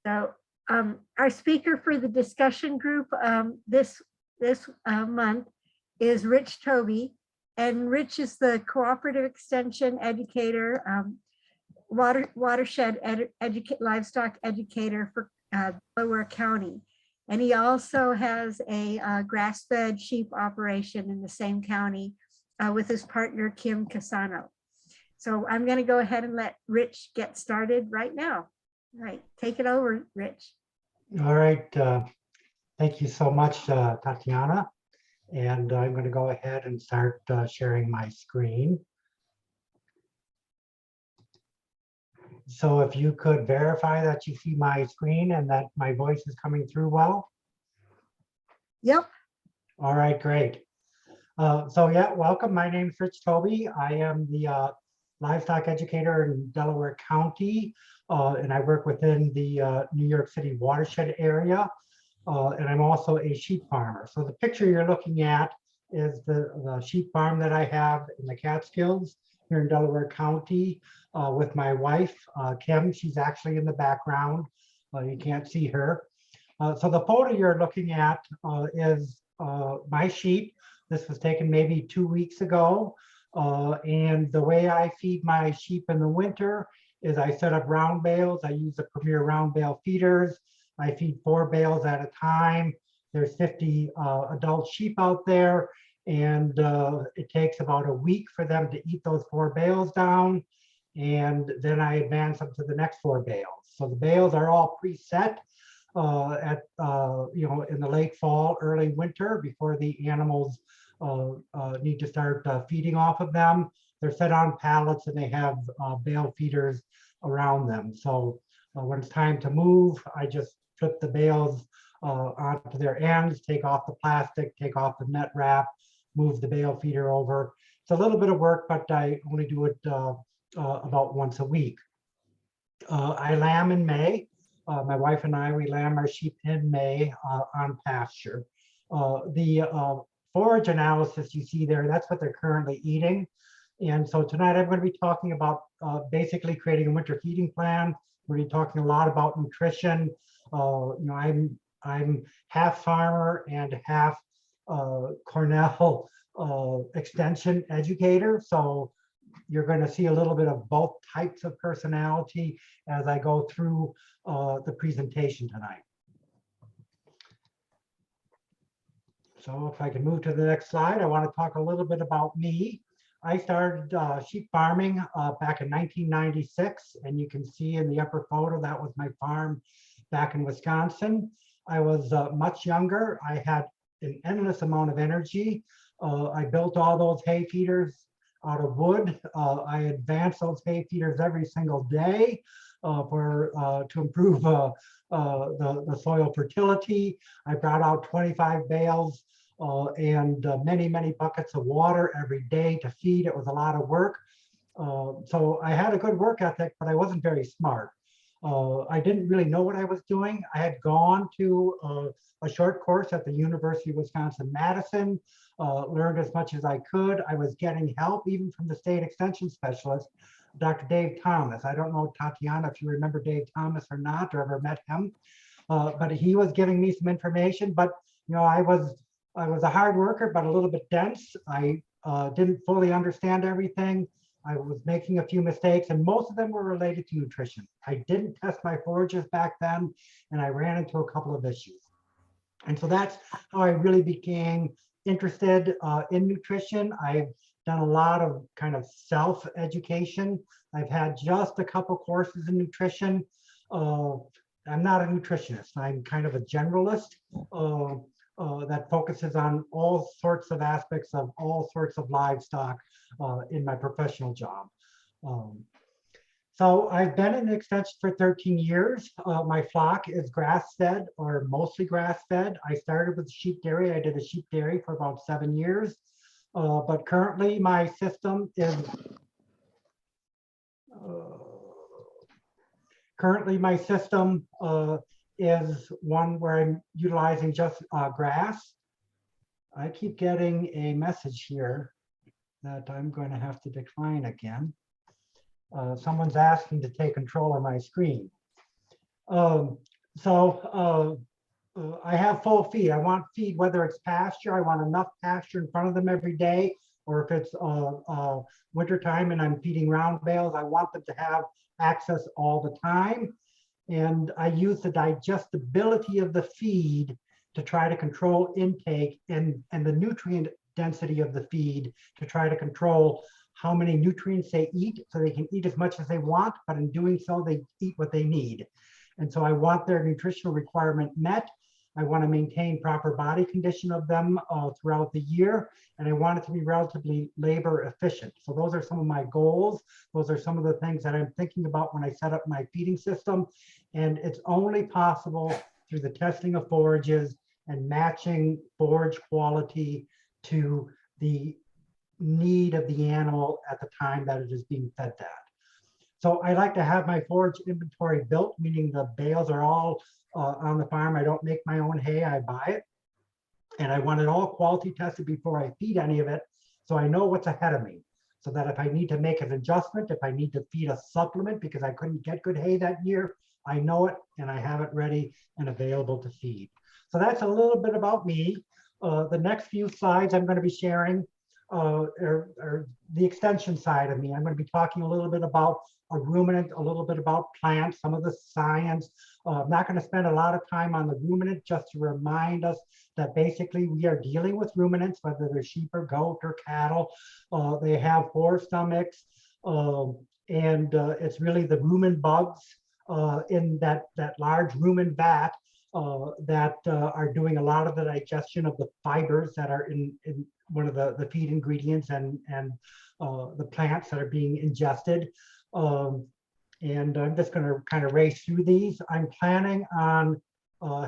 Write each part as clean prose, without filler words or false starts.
So our speaker for the discussion group this month is Rich Toebe, and Rich is the cooperative extension educator, watershed livestock educator for Delaware County. And he also has a grass-fed sheep operation in the same county with his partner, Kim Cassano. So I'm going to go ahead and let Rich get started right now. All right, take it over, Rich. All right, thank you so much, Tatiana. And I'm going to go ahead and start sharing my screen. So if you could verify that you see my screen and that my voice is coming through well. Yep. All right, great. So yeah, welcome. My name is Rich Toebe. I am the livestock educator in Delaware County, and I work within the New York City watershed area, and I'm also a sheep farmer. So the picture you're looking at is the sheep farm that I have in the Catskills here in Delaware County with my wife, Kim. She's actually in the background. You can't see her. So the photo you're looking at is my sheep. This was taken maybe 2 weeks ago. And the way I feed my sheep in the winter is I set up round bales. I use the Premier round bale feeders. I feed 4 bales at a time. There's 50 adult sheep out there, and it takes about a week for them to eat those 4 bales down. And then I advance them to the next 4 bales. So the bales are all preset in the late fall, early winter, before the animals need to start feeding off of them. They're set on pallets and they have bale feeders around them. So when it's time to move, I just flip the bales onto their ends, take off the plastic, take off the net wrap, move the bale feeder over. It's a little bit of work, but I only do it about once a week. I lamb in May. My wife and I, we lamb our sheep in May on pasture. The forage analysis you see there, that's what they're currently eating. And so tonight I'm going to be talking about basically creating a winter feeding plan. We're going to be talking a lot about nutrition. I'm half farmer and half Cornell extension educator. So you're going to see a little bit of both types of personality as I go through the presentation tonight. So if I can move to the next slide, I want to talk a little bit about me. I started sheep farming back in 1996, and you can see in the upper photo, that was my farm back in Wisconsin. I was much younger. I had an endless amount of energy. I built all those hay feeders out of wood. I advanced those hay feeders every single day to improve the soil fertility. I brought out 25 bales and many buckets of water every day to feed. It was a lot of work. So I had a good work ethic, but I wasn't very smart. I didn't really know what I was doing. I had gone to a short course at the University of Wisconsin-Madison, learned as much as I could. I was getting help even from the state extension specialist, Dr. Dave Thomas. I don't know, Tatiana, if you remember Dave Thomas or not, or ever met him, but he was giving me some information. But I was a hard worker, but a little bit dense. I didn't fully understand everything. I was making a few mistakes, and most of them were related to nutrition. I didn't test my forages back then, and I ran into a couple of issues. And so that's how I really became interested in nutrition. I've done a lot of kind of self-education. I've had just a couple courses in nutrition. I'm not a nutritionist. I'm kind of a generalist that focuses on all sorts of aspects of all sorts of livestock in my professional job. So I've been in extension for 13 years. My flock is grass-fed or mostly grass-fed. I started with sheep dairy. I did a sheep dairy for about 7 years. But currently my system is is one where I'm utilizing just grass. I keep getting a message here that I'm going to have to decline again. Someone's asking to take control of my screen. So I have full feed. I want feed, whether it's pasture, I want enough pasture in front of them every day, or if it's winter time and I'm feeding round bales, I want them to have access all the time. And I use the digestibility of the feed to try to control intake and the nutrient density of the feed to try to control how many nutrients they eat, so they can eat as much as they want, but in doing so, they eat what they need. And so I want their nutritional requirement met. I want to maintain proper body condition of them throughout the year, and I want it to be relatively labor efficient. So those are some of my goals. Those are some of the things that I'm thinking about when I set up my feeding system. And it's only possible through the testing of forages and matching forage quality to the need of the animal at the time that it is being fed that. So I like to have my forage inventory built, meaning the bales are all on the farm. I don't make my own hay, I buy it. And I want it all quality tested before I feed any of it, so I know what's ahead of me. So that if I need to make an adjustment, if I need to feed a supplement because I couldn't get good hay that year, I know it and I have it ready and available to feed. So that's a little bit about me. The next few slides I'm going to be sharing are the extension side of me. I'm going to be talking a little bit about a ruminant, a little bit about plants, some of the science. I'm not going to spend a lot of time on the ruminant, just to remind us that basically we are dealing with ruminants, whether they're sheep or goat or cattle. They have 4 stomachs, and it's really the rumen bugs in that large rumen vat that are doing a lot of the digestion of the fibers that are in one of the feed ingredients and the plants that are being ingested. And I'm just going to kind of race through these. I'm planning on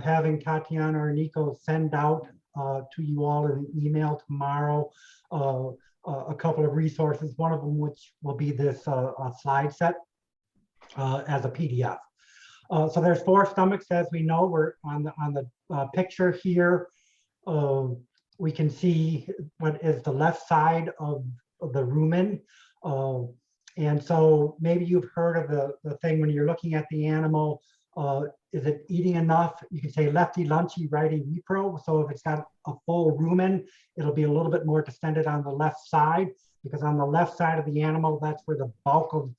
having Tatiana or Nico send out to you all in an email tomorrow a couple of resources, one of them which will be this slide set as a PDF. So there's 4 stomachs, as we know. We're on the picture here. We can see what is the left side of the rumen. And so maybe you've heard of the thing when you're looking at the animal, is it eating enough? You can say lefty lunchy, righty repro. So if it's got a full rumen, it'll be a little bit more distended on the left side, because on the left side of the animal, that's where the bulk of,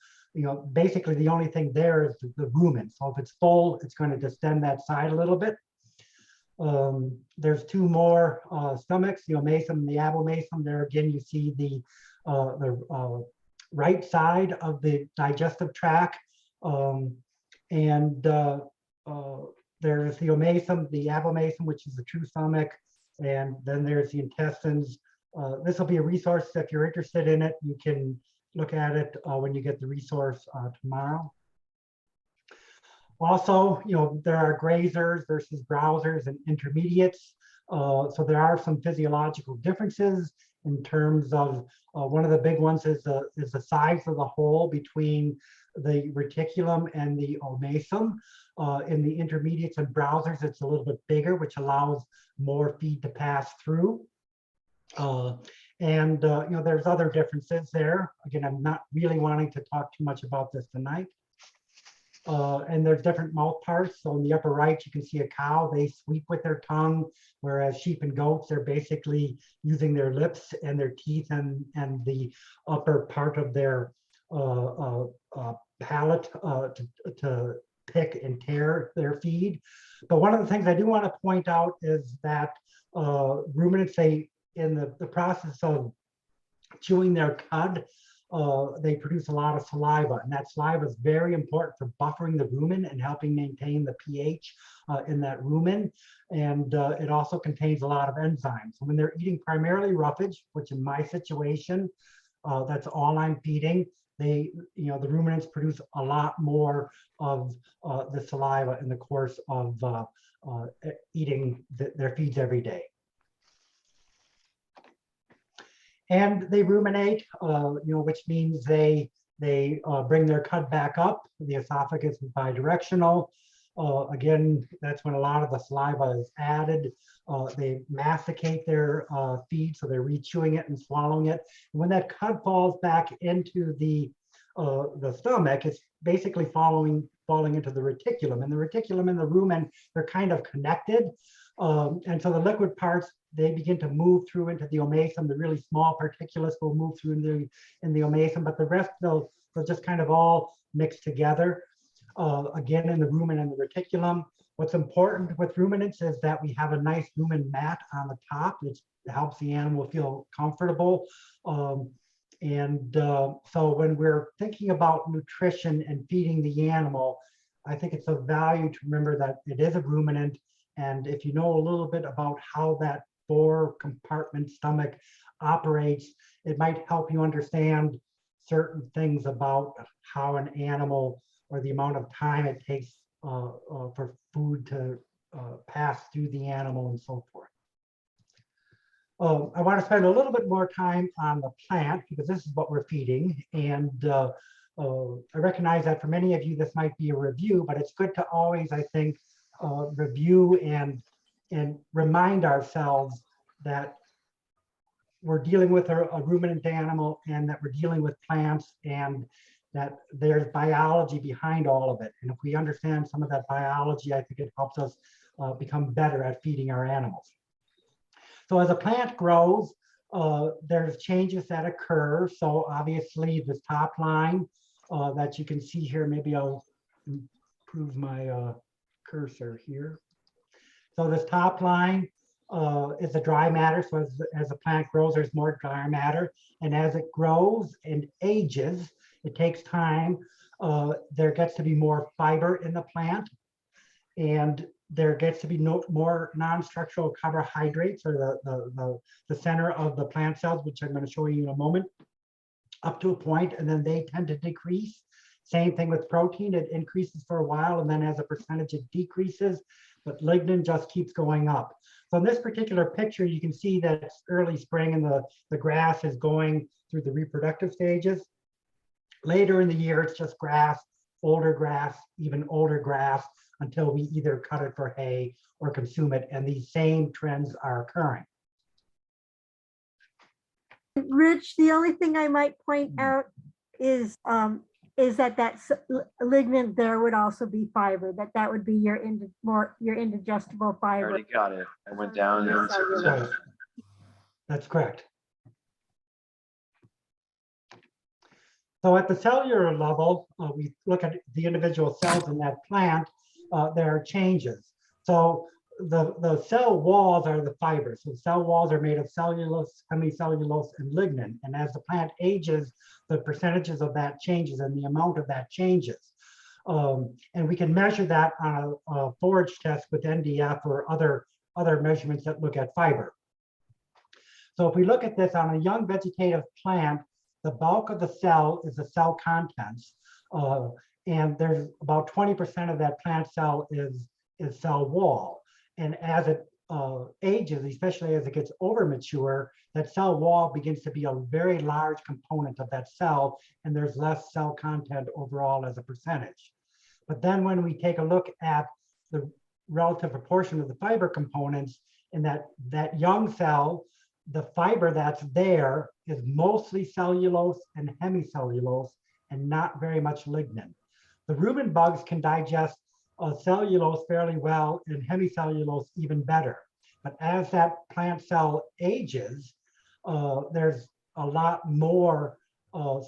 basically the only thing there is the rumen. So if it's full, it's going to distend that side a little bit. There's 2 more stomachs, the omasum and the abomasum. There again, you see the right side of the digestive tract. And there's the omasum, the abomasum, which is the true stomach. And then there's the intestines. This will be a resource. If you're interested in it, you can look at it when you get the resource tomorrow. Also, there are grazers versus browsers and intermediates. So there are some physiological differences in terms of one of the big ones is the size of the hole between the reticulum and the omasum. In the intermediates and browsers, it's a little bit bigger, which allows more feed to pass through. There's other differences there. Again, I'm not really wanting to talk too much about this tonight. And there's different mouth parts. So in the upper right, you can see a cow, they sweep with their tongue, whereas sheep and goats, they're basically using their lips and their teeth and the upper part of their palate to pick and tear their feed. But one of the things I do want to point out is that ruminants, in the process of chewing their cud, they produce a lot of saliva, and that saliva is very important for buffering the rumen and helping maintain the pH in that rumen. And it also contains a lot of enzymes. So when they're eating primarily roughage, which in my situation, that's all I'm feeding, the ruminants produce a lot more of the saliva in the course of eating their feeds every day. And they ruminate, which means they bring their cud back up. The esophagus is bidirectional. Again, that's when a lot of the saliva is added. They masticate their feed, so they're re-chewing it and swallowing it. And when that cud falls back into the stomach, it's basically following falling into the reticulum. And the reticulum and the rumen, they're kind of connected. And so the liquid parts, they begin to move through into the omasum. The really small particulates will move through in the omasum, but the rest, they'll just kind of all mix together. Again, in the rumen and the reticulum. What's important with ruminants is that we have a nice rumen mat on the top, which helps the animal feel comfortable. So when we're thinking about nutrition and feeding the animal, I think it's of value to remember that it is a ruminant. And if you know a little bit about how that 4-compartment stomach operates, it might help you understand certain things about how an animal or the amount of time it takes for food to pass through the animal and so forth. I want to spend a little bit more time on the plant because this is what we're feeding. And I recognize that for many of you, this might be a review, but it's good to always, I think, review and remind ourselves that we're dealing with a ruminant animal and that we're dealing with plants and that there's biology behind all of it. And if we understand some of that biology, I think it helps us become better at feeding our animals. So as a plant grows, there's changes that occur. So obviously this top line that you can see here, maybe I'll improve my cursor here. So this top line is the dry matter. So as the plant grows, there's more dry matter. And as it grows and ages, it takes time. There gets to be more fiber in the plant. And there gets to be more non-structural carbohydrates, or the center of the plant cells, which I'm going to show you in a moment, up to a point, and then they tend to decrease. Same thing with protein, it increases for a while, and then as a percentage it decreases, but lignin just keeps going up. So in this particular picture, you can see that it's early spring and the grass is going through the reproductive stages. Later in the year, it's just grass, even older grass, until we either cut it for hay or consume it. And these same trends are occurring. Rich, the only thing I might point out is that lignin there would also be fiber, that would be your indigestible I fiber. already got it. I went down into Right. That's correct. So at the cellular level, we look at the individual cells in that plant, there are changes. So the cell walls are the fibers. So cell walls are made of cellulose, hemicellulose, and lignin. And as the plant ages, the percentages of that changes and the amount of that changes. And we can measure that on a forage test with NDF or other measurements that look at fiber. So if we look at this on a young vegetative plant, the bulk of the cell is the cell contents. And there's about 20% of that plant cell is cell wall. And as it ages, especially as it gets over mature, that cell wall begins to be a very large component of that cell, and there's less cell content overall as a percentage. But then when we take a look at the relative proportion of the fiber components in that young cell, the fiber that's there is mostly cellulose and hemicellulose and not very much lignin. The rumen bugs can digest cellulose fairly well and hemicellulose even better. But as that plant cell ages, there's a lot more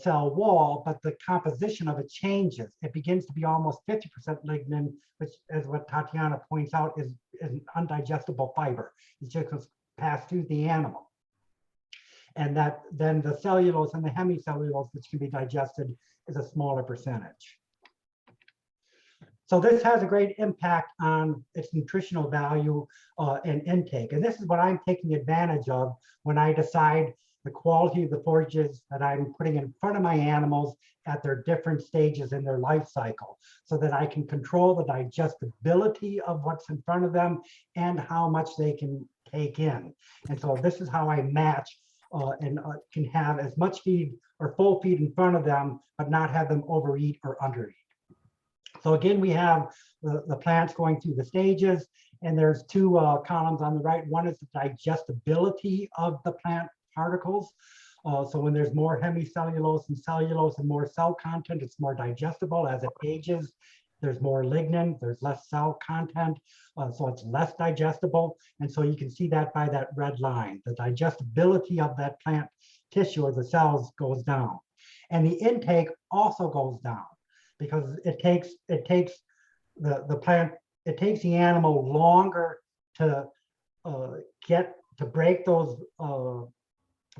cell wall, but the composition of it changes. It begins to be almost 50% lignin, which, as what Tatiana points out, is an undigestible fiber. It just passed through the animal. And that then the cellulose and the hemicellulose, which can be digested, is a smaller percentage. So this has a great impact on its nutritional value and intake. And this is what I'm taking advantage of when I decide the quality of the forages that I'm putting in front of my animals at their different stages in their life cycle, so that I can control the digestibility of what's in front of them and how much they can take in. And so this is how I match and can have as much feed or full feed in front of them, but not have them overeat or undereat. So again, we have the plants going through the stages, and there's two columns on the right. One is the digestibility of the plant particles. So when there's more hemicellulose and cellulose and more cell content, it's more digestible as it ages. There's more lignin, there's less cell content, so it's less digestible. And so you can see that by that red line. The digestibility of that plant tissue or the cells goes down. And the intake also goes down because it takes the plant, it takes the animal longer to break those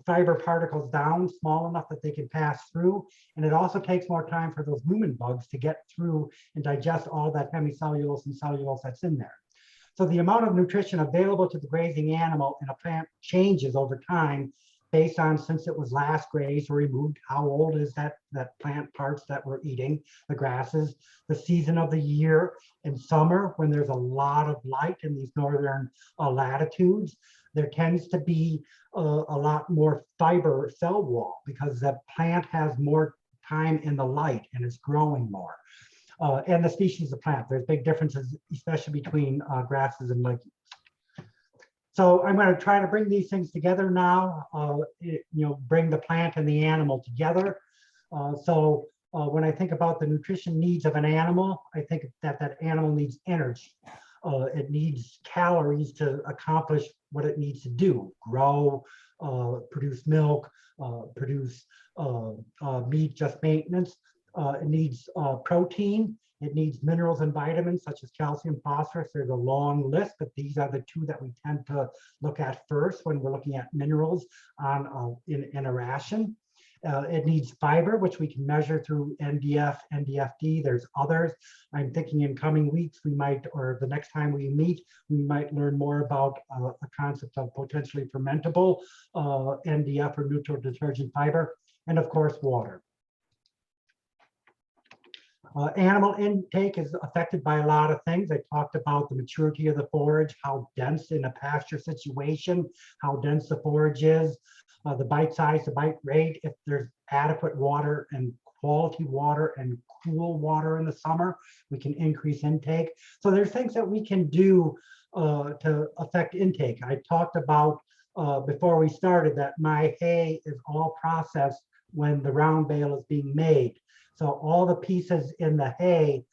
fiber particles down small enough that they can pass through. And it also takes more time for those rumen bugs to get through and digest all that hemicellulose and cellulose that's in there. So the amount of nutrition available to the grazing animal in a plant changes over time based on since it was last grazed or removed, how old is that plant parts that we're eating, the grasses, the season of the year. In summer, when there's a lot of light in these northern latitudes, there tends to be a lot more fiber cell wall because the plant has more time in the light and is growing more. And the species of plant, there's big differences, especially between grasses and legumes. So I'm going to try to bring these things together now, bring the plant and the animal together. When I think about the nutrition needs of an animal, I think that animal needs energy. It needs calories to accomplish what it needs to do, grow, produce milk, produce meat, just maintenance. It needs protein. It needs minerals and vitamins such as calcium, phosphorus. There's a long list, but these are the two that we tend to look at first when we're looking at minerals in a ration. It needs fiber, which we can measure through NDF, NDFD. There's others. I'm thinking in coming weeks, we might, or the next time we meet, we might learn more about a concept of potentially fermentable NDF or neutral detergent fiber, and of course, water. Animal intake is affected by a lot of things. I talked about the maturity of the forage, how dense in a pasture situation, how dense the forage is, the bite size, the bite rate, if there's adequate water and quality water and cool water in the summer, we can increase intake. So there's things that we can do to affect intake. I talked about before we started that my hay is all processed when the round bale is being made. So all the pieces in the hay,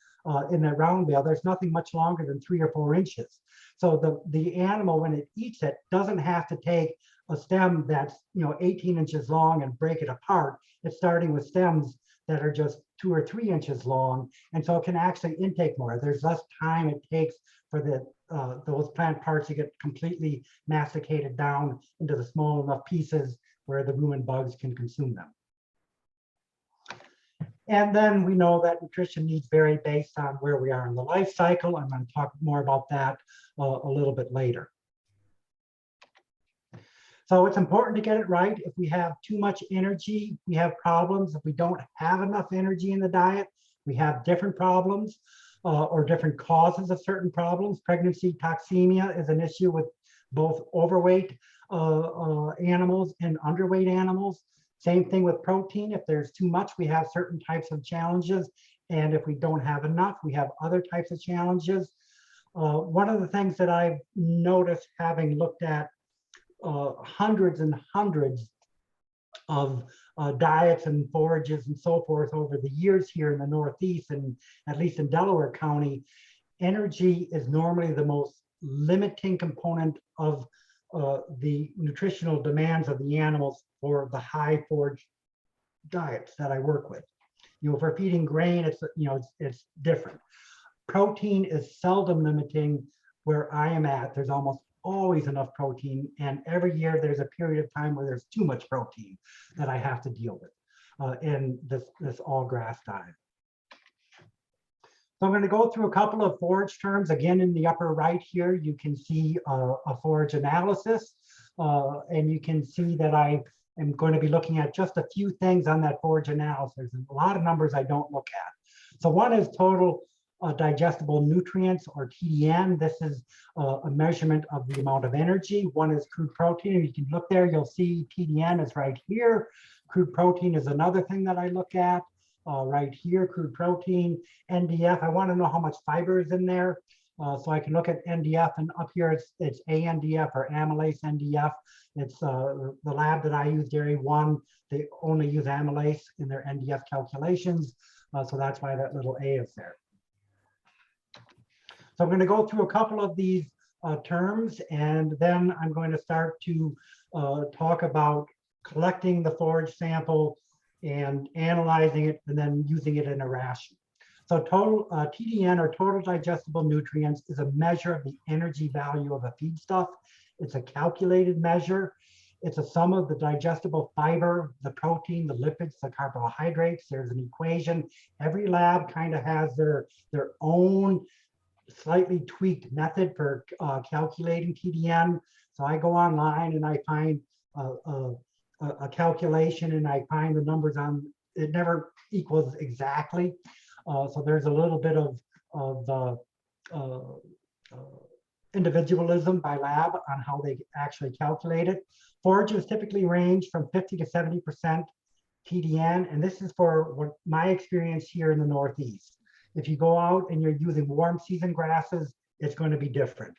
in that round bale, there's nothing much longer than 3 or 4 inches. So the animal, when it eats it, doesn't have to take a stem that's 18 inches long and break it apart. It's starting with stems that are just 2 or 3 inches long, and so it can actually intake more. There's less time it takes for those plant parts to get completely masticated down into the small enough pieces where the rumen bugs can consume them. And then we know that nutrition needs vary based on where we are in the life cycle. I'm going to talk more about that a little bit later. So it's important to get it right. If we have too much energy, we have problems. If we don't have enough energy in the diet, we have different problems or different causes of certain problems. Pregnancy toxemia is an issue with both overweight animals and underweight animals. Same thing with protein. If there's too much, we have certain types of challenges. And if we don't have enough, we have other types of challenges. One of the things that I've noticed, having looked at hundreds and hundreds of diets and forages and so forth over the years here in the Northeast, and at least in Delaware County, energy is normally the most limiting component of the nutritional demands of the animals for the high forage diets that I work with. If we're feeding grain, it's different. Protein is seldom limiting where I am at. There's almost always enough protein, and every year there's a period of time where there's too much protein that I have to deal with in this all grass diet. So I'm going to go through a couple of forage terms. Again, in the upper right here, you can see a forage analysis, and you can see that I am going to be looking at just a few things on that forage analysis. There's a lot of numbers I don't look at. So one is total digestible nutrients, or TDN. This is a measurement of the amount of energy. One is crude protein, and you can look there, you'll see TDN is right here. Crude protein is another thing that I look at. Right here, crude protein. NDF, I want to know how much fiber is in there. So I can look at NDF, and up here it's ANDF or amylase NDF. It's the lab that I use, Dairy One, they only use amylase in their NDF calculations. So that's why that little A is there. So I'm going to go through a couple of these terms, and then I'm going to start to talk about collecting the forage sample and analyzing it and then using it in a ration. So total TDN, or total digestible nutrients, is a measure of the energy value of a feedstuff. It's a calculated measure. It's a sum of the digestible fiber, the protein, the lipids, the carbohydrates. There's an equation. Every lab kind of has their own slightly tweaked method for calculating TDN. So I go online and I find a calculation, and I find the numbers on, it never equals exactly. So there's a little bit of individualism by lab on how they actually calculate it. Forages typically range from 50 to 70% TDN, and this is for what my experience here in the Northeast. If you go out and you're using warm season grasses, it's going to be different.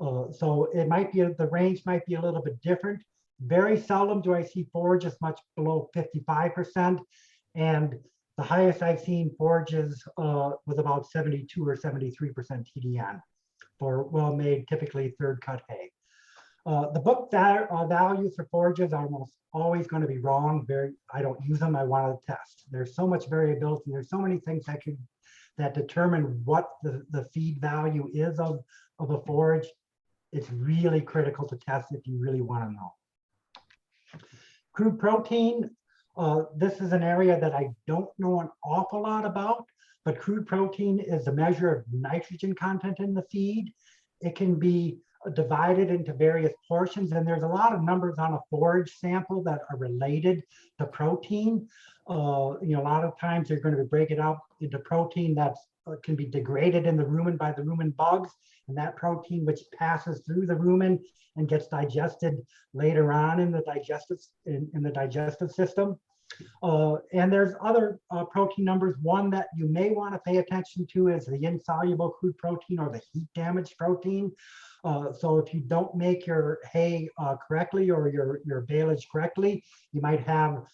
So it might be, the range might be a little bit different. Very seldom do I see forages much below 55%, and the highest I've seen forages was about 72 or 73% TDN for well-made, typically third cut hay. The book values for forages are almost always going to be wrong. I don't use them. I want to test. There's so much variability. There's so many things that determine what the feed value is of a forage. It's really critical to test if you really want to know. Crude protein. This is an area that I don't know an awful lot about, but crude protein is a measure of nitrogen content in the feed. It can be divided into various portions, and there's a lot of numbers on a forage sample that are related to protein. A lot of times they're going to break it out into protein that can be degraded in the rumen by the rumen bugs, and that protein which passes through the rumen and gets digested later on in the digestive system. And there's other protein numbers. One that you may want to pay attention to is the insoluble crude protein, or the heat damaged protein. So if you don't make your hay correctly, or your baleage correctly, you might have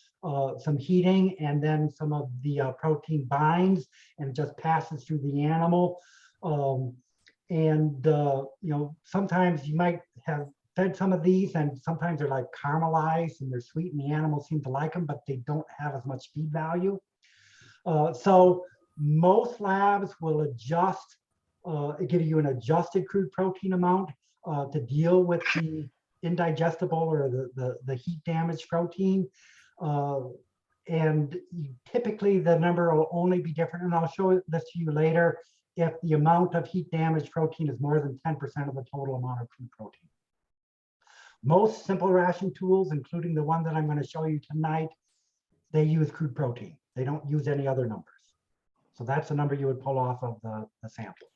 some heating, and then some of the protein binds and just passes through the animal. Sometimes you might have fed some of these, and sometimes they're like caramelized and they're sweet, and the animals seem to like them, but they don't have as much feed value. So most labs will adjust, give you an adjusted crude protein amount to deal with the indigestible or the heat damaged protein. And typically the number will only be different, and I'll show this to you later, if the amount of heat damaged protein is more than 10% of the total amount of crude protein. Most simple ration tools, including the one that I'm going to show you tonight, they use crude protein. They don't use any other numbers. So that's the number you would pull off of the sample.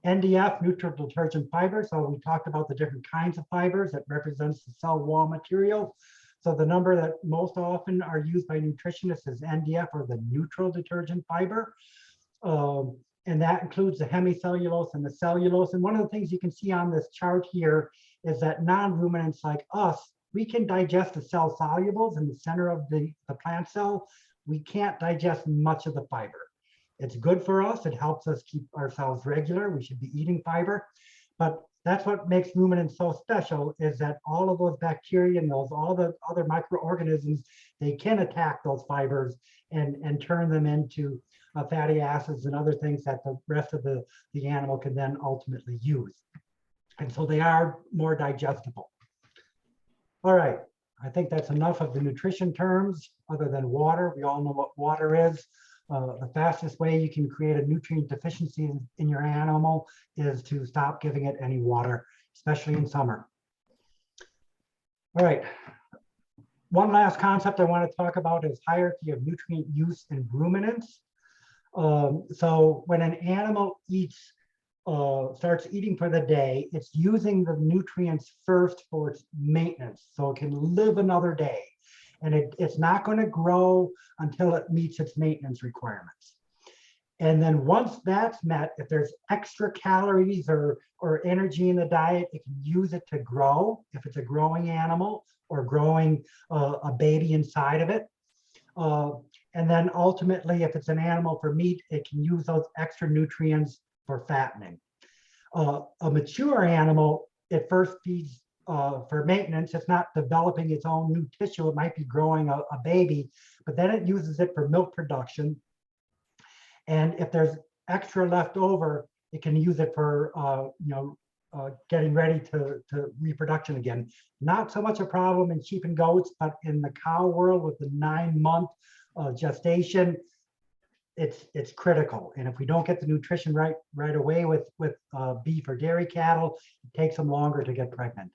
NDF, neutral detergent fiber. So we talked about the different kinds of fibers that represents the cell wall material. So the number that most often are used by nutritionists is NDF, or the neutral detergent fiber. And that includes the hemicellulose and the cellulose. And one of the things you can see on this chart here is that non-ruminants like us, we can digest the cell solubles in the center of the plant cell. We can't digest much of the fiber. It's good for us. It helps us keep ourselves regular. We should be eating fiber. But that's what makes ruminants so special, is that all of those bacteria and all the other microorganisms, they can attack those fibers and turn them into fatty acids and other things that the rest of the animal can then ultimately use. And so they are more digestible. All right, I think that's enough of the nutrition terms other than water. We all know what water is. The fastest way you can create a nutrient deficiency in your animal is to stop giving it any water, especially in summer. All right, one last concept I want to talk about is hierarchy of nutrient use in ruminants. So when an animal starts eating for the day, it's using the nutrients first for its maintenance, so it can live another day. And it's not going to grow until it meets its maintenance requirements. And then once that's met, if there's extra calories or energy in the diet, it can use it to grow, if it's a growing animal or growing a baby inside of it. And then ultimately, if it's an animal for meat, it can use those extra nutrients for fattening. A mature animal, it first feeds for maintenance. It's not developing its own new tissue. It might be growing a baby, but then it uses it for milk production. And if there's extra left over, it can use it for getting ready to reproduction again. Not so much a problem in sheep and goats, but in the cow world with the 9-month gestation, it's critical. And if we don't get the nutrition right away with beef or dairy cattle, it takes them longer to get pregnant.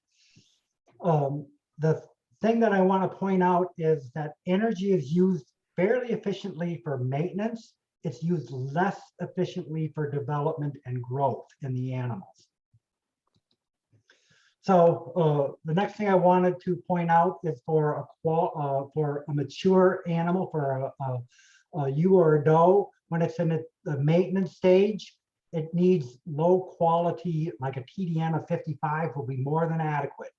The thing that I want to point out is that energy is used fairly efficiently for maintenance. It's used less efficiently for development and growth in the animals. So the next thing I wanted to point out is for a mature animal, for a ewe or a doe, when it's in the maintenance stage, it needs low quality, like a TDN of 55 will be more than adequate.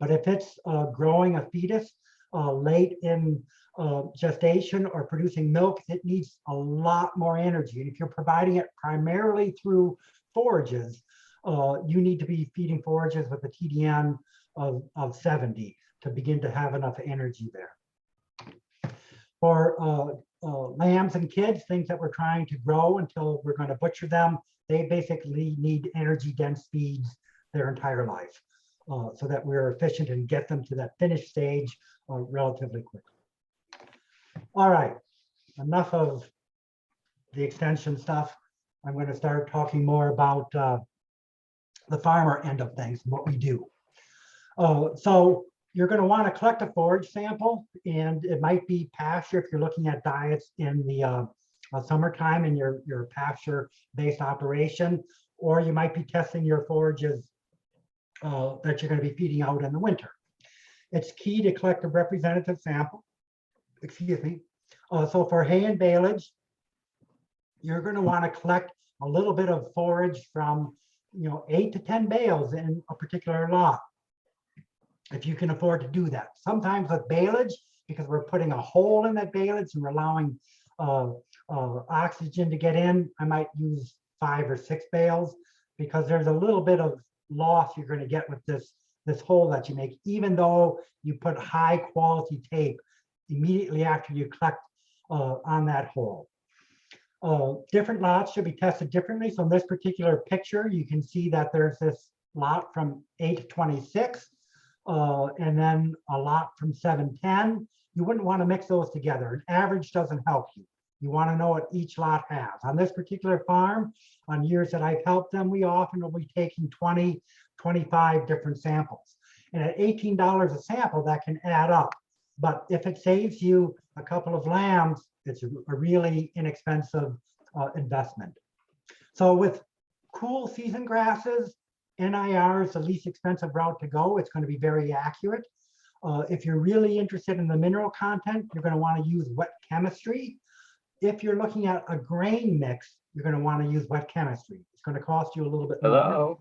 But if it's growing a fetus late in gestation or producing milk, it needs a lot more energy. And if you're providing it primarily through forages, you need to be feeding forages with a TDN of 70 to begin to have enough energy there. For lambs and kids, things that we're trying to grow until we're going to butcher them, they basically need energy dense feeds their entire life so that we're efficient and get them to that finished stage relatively quickly. All right, enough of the extension stuff. I'm going to start talking more about the farmer end of things and what we do. So you're going to want to collect a forage sample, and it might be pasture if you're looking at diets in the summertime in your pasture-based operation, or you might be testing your forages that you're going to be feeding out in the winter. It's key to collect a representative sample. Excuse me. So for hay and baleage, you're going to want to collect a little bit of forage from 8 to 10 bales in a particular lot, if you can afford to do that. Sometimes with baleage, because we're putting a hole in that baleage and we're allowing oxygen to get in, I might use 5 or 6 bales, because there's a little bit of loss you're going to get with this hole that you make, even though you put high quality tape immediately after you collect on that hole. Different lots should be tested differently. So in this particular picture, you can see that there's this lot from 8 to 26, and then a lot from 7-10. You wouldn't want to mix those together. An average doesn't help you. You want to know what each lot has. On this particular farm, on years that I've helped them, we often will be taking 20, 25 different samples. And at $18 a sample, that can add up. But if it saves you a couple of lambs, it's a really inexpensive investment. So with cool season grasses, NIR is the least expensive route to go. It's going to be very accurate. If you're really interested in the mineral content, you're going to want to use wet chemistry. If you're looking at a grain mix, you're going to want to use wet chemistry. It's going to cost you a little bit more.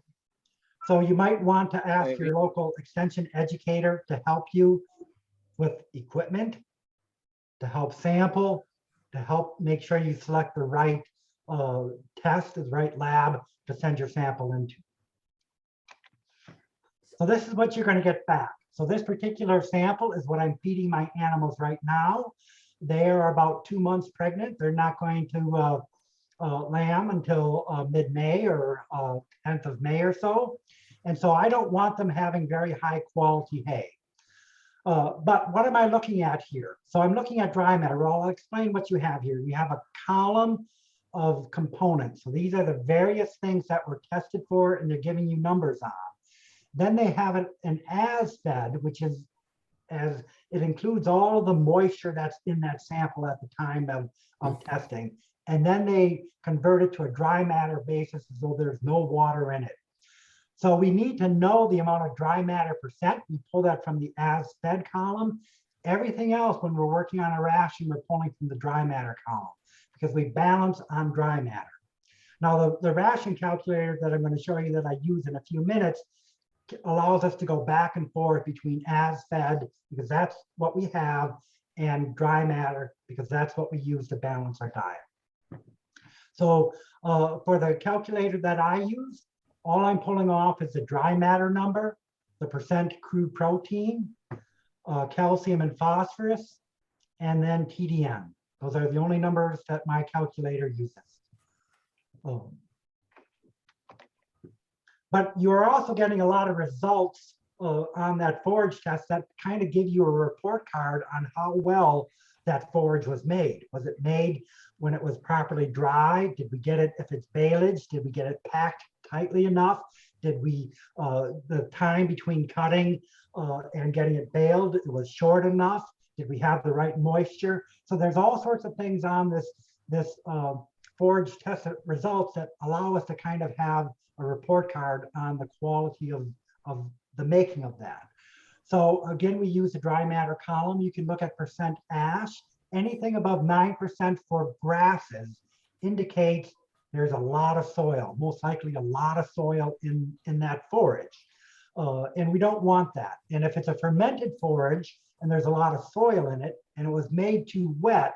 So you might want to ask your local extension educator to help you with equipment, to help sample, to help make sure you select the right test, the right lab to send your sample into. So this is what you're going to get back. So this particular sample is what I'm feeding my animals right now. They are about 2 months pregnant. They're not going to lamb until mid-May or 10th of May or so. And so I don't want them having very high quality hay. But what am I looking at here? So I'm looking at dry matter. Well, I'll explain what you have here. You have a column of components. So these are the various things that were tested for, and they're giving you numbers on. Then they have an as fed, which is as it includes all of the moisture that's in that sample at the time of testing. And then they convert it to a dry matter basis as though there's no water in it. So we need to know the amount of dry matter percent. We pull that from the as fed column. Everything else, when we're working on a ration, we're pulling from the dry matter column because we balance on dry matter. Now the ration calculator that I'm going to show you that I use in a few minutes allows us to go back and forth between as fed, because that's what we have, and dry matter, because that's what we use to balance our diet. So for the calculator that I use, All I'm pulling off is the dry matter number, the percent crude protein, calcium and phosphorus, and then TDN. Those are the only numbers that my calculator uses. Oh. But you're also getting a lot of results on that forage test that kind of give you a report card on how well that forage was made. Was it made when it was properly dry? Did we get it, if it's baleage, did we get it packed tightly enough? Did we, the time between cutting and getting it baled, it was short enough? Did we have the right moisture? So there's all sorts of things on this forage test results that allow us to kind of have a report card on the quality of the making of that. So again, we use the dry matter column. You can look at percent ash. Anything above 9% for grasses indicates there's a lot of soil, most likely a lot of soil in that forage. And we don't want that. And if it's a fermented forage and there's a lot of soil in it and it was made too wet,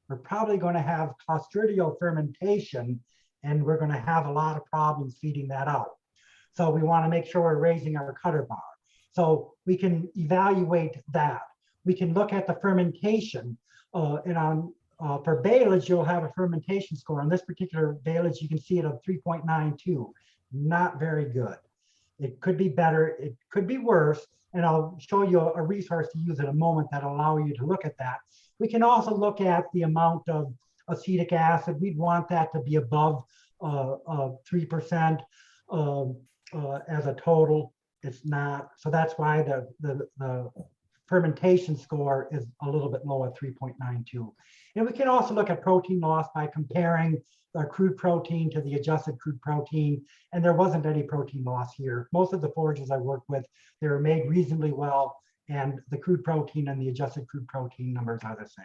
we're probably going to have clostridial fermentation and we're going to have a lot of problems feeding that out. So we want to make sure we're raising our cutter bar. So we can evaluate that. We can look at the fermentation and on for baleage, you'll have a fermentation score. On this particular baleage, you can see it of 3.92, not very good. It could be better, it could be worse, and I'll show you a resource to use in a moment that'll allow you to look at that. We can also look at the amount of acetic acid. We'd want that to be above 3% as a total. It's not, so that's why the fermentation score is a little bit low at 3.92. And we can also look at protein loss by comparing our crude protein to the adjusted crude protein, and there wasn't any protein loss here. Most of the forages I worked with, they were made reasonably well, and the crude protein and the adjusted crude protein numbers are the same.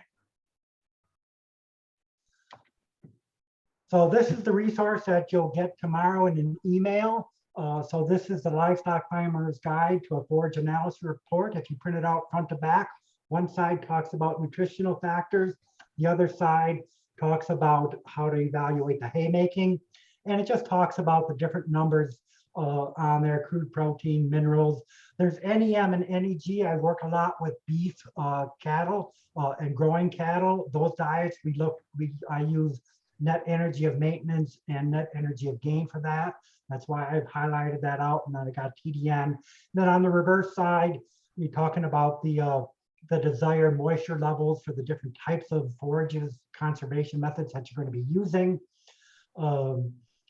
So this is the resource that you'll get tomorrow in an email. So this is the Livestock Farmer's Guide to a Forage Analysis Report. If you print it out front to back, one side talks about nutritional factors, the other side talks about how to evaluate the haymaking, and it just talks about the different numbers on their crude protein, minerals. There's NEM and NEG. I work a lot with beef cattle and growing cattle. Those diets I use net energy of maintenance and net energy of gain for that. That's why I've highlighted that out, and then I got TDN. And then on the reverse side, you're talking about the desired moisture levels for the different types of forages, conservation methods that you're going to be using.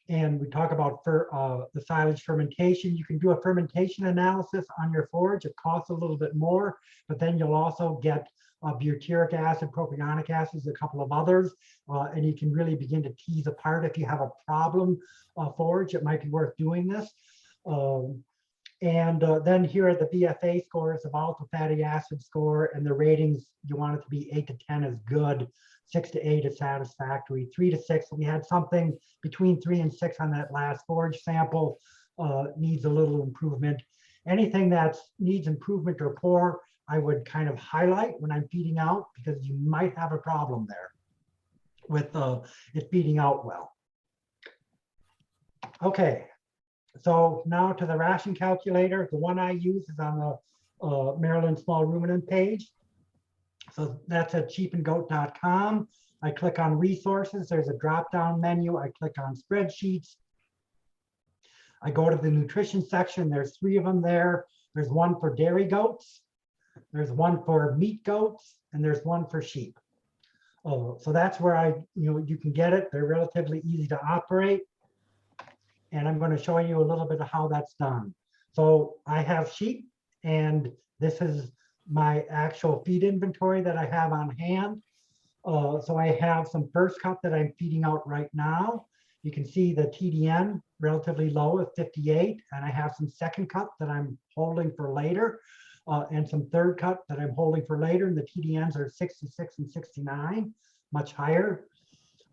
And we talk about the silage fermentation. You can do a fermentation analysis on your forage. It costs a little bit more, but then you'll also get butyric acid, propionic acids, a couple of others, and you can really begin to tease apart if you have a problem forage. It might be worth doing this. Then here are the BFA scores, the volatile fatty acid score, and the ratings. You want it to be 8 to 10 is good, 6 to 8 is satisfactory, 3 to 6. We had something between 3 and 6 on that last forage sample, needs a little improvement. Anything that needs improvement or poor, I would kind of highlight when I'm feeding out, because you might have a problem there with it feeding out well. Okay, so now to the ration calculator. The one I use is on the Maryland Small Ruminant page. So that's at sheepandgoat.com. I click on resources. There's a drop-down menu. I click on spreadsheets. I go to the nutrition section. There's 3 of them there. There's one for dairy goats. There's one for meat goats, and there's one for sheep. So that's where you can get it. They're relatively easy to operate. And I'm going to show you a little bit of how that's done. So I have sheep, and this is my actual feed inventory that I have on hand. So I have some first cut that I'm feeding out right now. You can see the TDN relatively low at 58, and I have some second cut that I'm holding for later. And some third cut that I'm holding for later, and the TDNs are 66 and 69, much higher.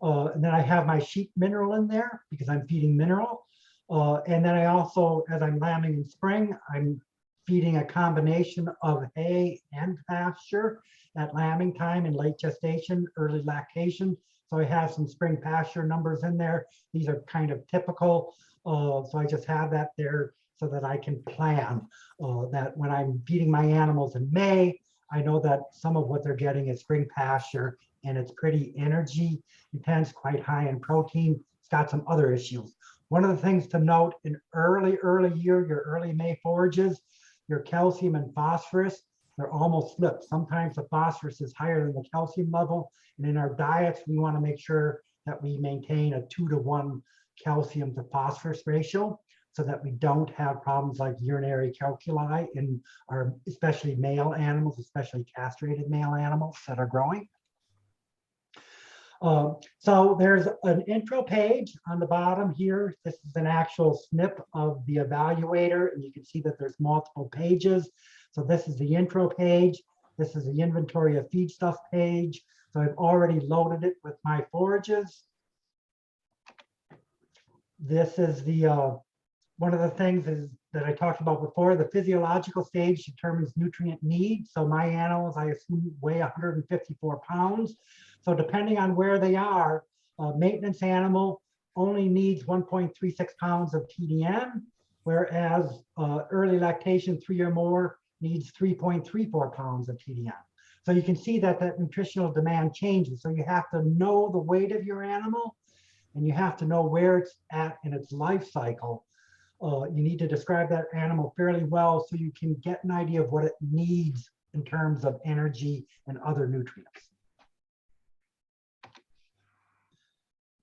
And then I have my sheep mineral in there because I'm feeding mineral. And then I also, as I'm lambing in spring, I'm feeding a combination of hay and pasture at lambing time and late gestation, early lactation. So I have some spring pasture numbers in there. These are kind of typical So I just have that there so that I can plan that when I'm feeding my animals in May, I know that some of what they're getting is spring pasture and it's pretty energy intense, quite high in protein. It's got some other issues. One of the things to note in early year, your early May forages, your calcium and phosphorus, they're almost flipped. Sometimes the phosphorus is higher than the calcium level. And in our diets, we want to make sure that we maintain a 2-to-1 calcium to phosphorus ratio so that we don't have problems like urinary calculi in our, especially male animals, especially castrated male animals that are growing. So there's an intro page on the bottom here. This is an actual snip of the evaluator, and you can see that there's multiple pages. So this is the intro page. This is the inventory of feedstuff page. So I've already loaded it with my forages. This is the one of the things is that I talked about before. The physiological stage determines nutrient need. So my animals, I assume, weigh 154 pounds. So depending on where they are, maintenance animal only needs 1.36 pounds of TDN, whereas early lactation 3 or more needs 3.34 pounds of TDN. So you can see that that nutritional demand changes. So you have to know the weight of your animal, and you have to know where it's at in its life cycle. You need to describe that animal fairly well so you can get an idea of what it needs in terms of energy and other nutrients.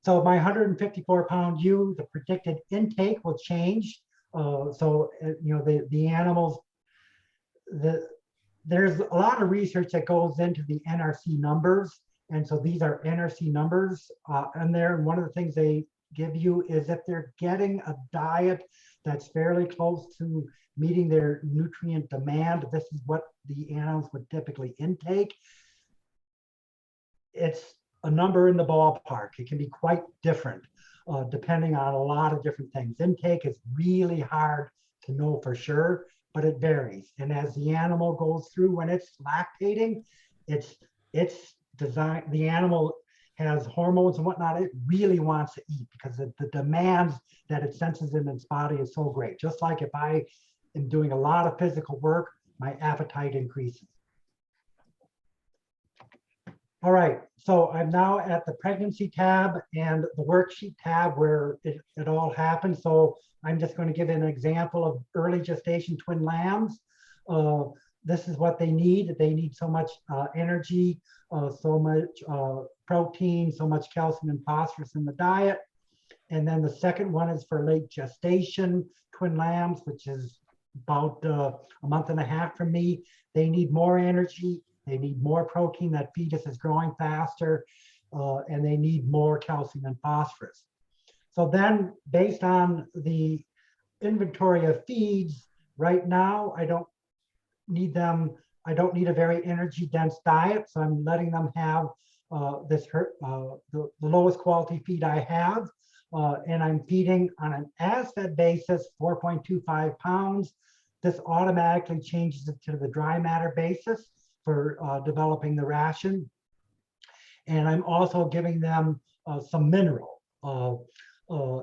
So my 154-pound ewe, the predicted intake will change. So you know, the animals, there's a lot of research that goes into the NRC numbers. And so these are NRC numbers and there. And one of the things they give you is if they're getting a diet that's fairly close to meeting their nutrient demand, this is what the animals would typically intake. It's a number in the ballpark. It can be quite different depending on a lot of different things. Intake is really hard to know for sure, but it varies. And as the animal goes through, when it's lactating, it's designed, the animal has hormones and whatnot, it really wants to eat because the demands that it senses in its body is so great. Just like if I am doing a lot of physical work, my appetite increases. All right, so I'm now at the pregnancy tab and the worksheet tab where it all happens. So I'm just going to give an example of early gestation twin lambs. This is what they need. They need so much energy, so much protein, so much calcium and phosphorus in the diet. And then the second one is for late gestation twin lambs, which is about a month and a half from me. They need more energy. They need more protein. That fetus is growing faster, and they need more calcium and phosphorus. So then based on the inventory of feeds, right now, I don't need a very energy dense diet. So I'm letting them have the lowest quality feed I have. And I'm feeding on an as-fed basis, 4.25 pounds. This automatically changes it to the dry matter basis for developing the ration. And I'm also giving them some mineral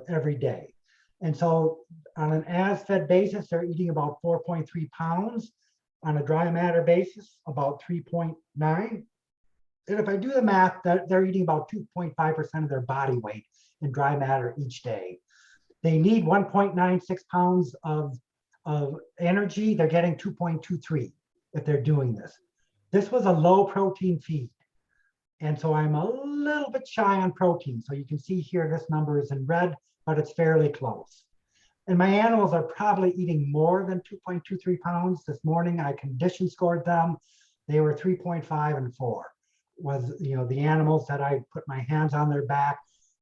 every day. And so on an as-fed basis, they're eating about 4.3 pounds. On a dry matter basis, about 3.9. And if I do the math, they're eating about 2.5% of their body weight in dry matter each day. They need 1.96 pounds of energy. They're getting 2.23 if they're doing this. This was a low protein feed. And so I'm a little bit shy on protein. So you can see here, this number is in red, but it's fairly close. And my animals are probably eating more than 2.23 pounds. This morning, I condition scored them. They were 3.5 and 4. Was, you know, the animals that I put my hands on their back,